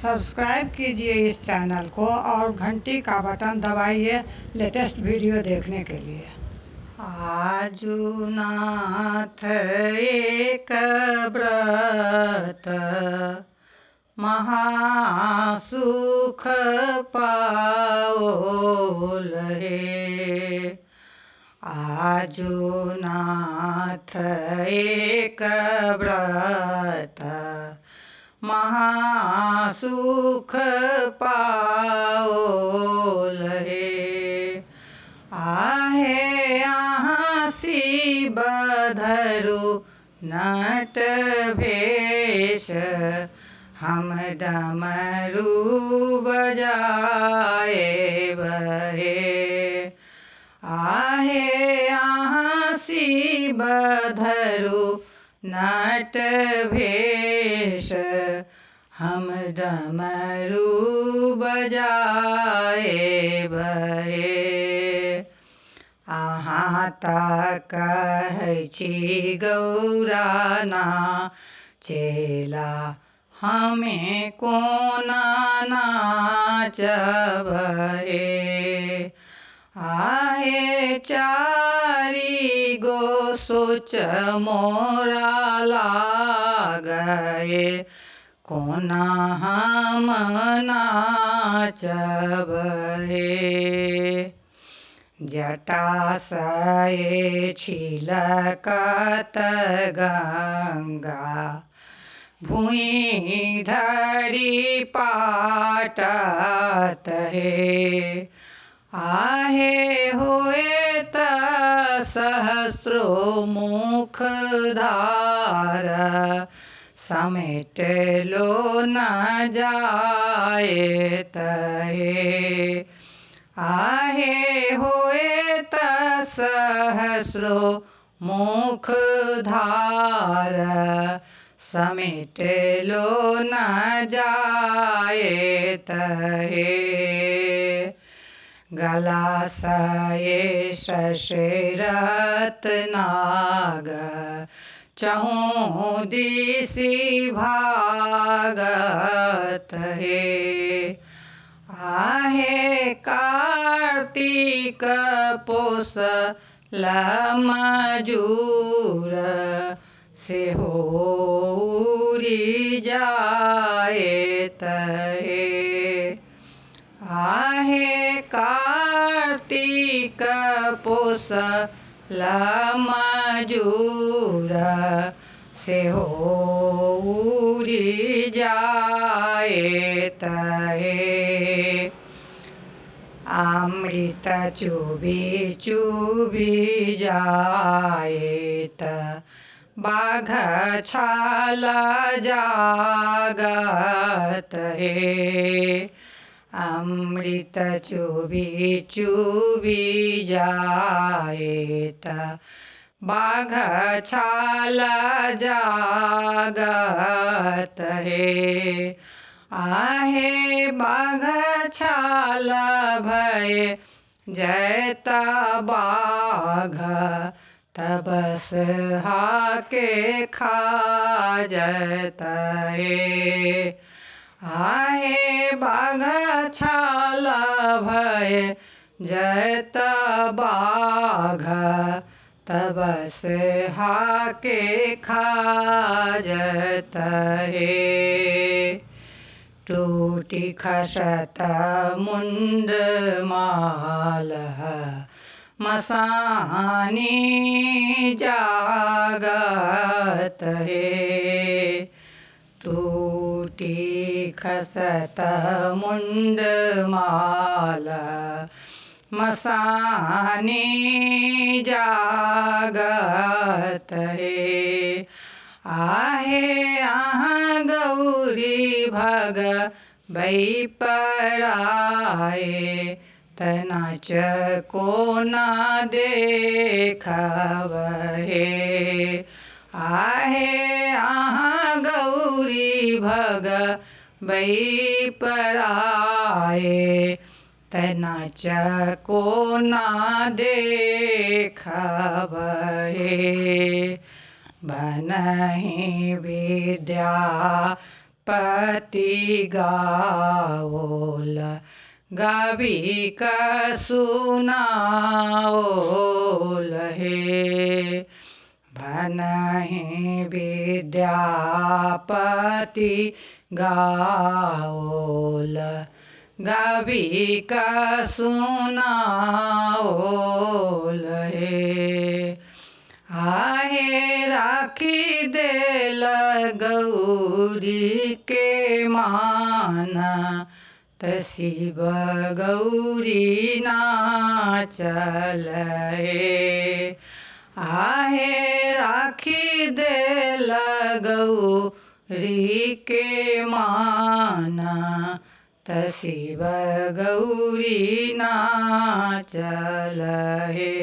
Subscribe कीजिए इस channel को और घंटी का बटन दबाइए लेटेस्ट वीडियो देखने के लिए। आजु नाथ एक व्रत महासुख पाओल हे। आजु नाथ एक व्रत महासुख पाओल हे। आहे आसी बधरु नट भेष हम डमरू बजाए बहे। आहे आसी बधरु नट भेष हम डमरू बजाए बहे। अहाँ ता कहै छी गौरा नाचेला हमें कोना नाचब हे। आहे चारि गो सोच मोरा लागए कोना हम नाचब हे। जटाशये छिलकत गंगा भुइ धरि पाटत हे। आहे होए त सहस्रो मुख धार समेट लो न जाए तहे। आहे होए त सहस्रो मुख धार समेट लो न जाए तहे। गलाशये शशरत नाग चहु दिसि भागत हे। आहे कार्तिक पोस लमजूर सेहो उरि जाए तहे। आहे कार्तिक पोस लमजूर सेहो उरि जाए तहे। अमृत चुबी चुबी जाए त बाघ छाल जागत हे। अमृत चुबी चुबी जाए त बाघ छाल जागत हे। आहे बाघ छाल भय जैत बाघ तबस हाके खाजत हे। आहे बाघ छाल भय जैत बाघ तबस हाके खाजत हे। टूटी खसत मुंड माल मसानी जागत हे। टूटी खसत मुंड माल मसानी जागत हे। आहे आहाँ गौरी भग बै पराए तनाच को ना देखब हे। आहे आहाँ गौरी भग बै पराए तनाच को ना देखब हे। बनहि विद्या पति गावोल गावी का सुनाओल हे भनहि विद्यापति गावोल गावी का सुनाओल हे आहे राखी देल गौरी के माना शिव गौरी नाचल हे आहे राखी देल गौरी के माना शिव गौरी नाचल हे।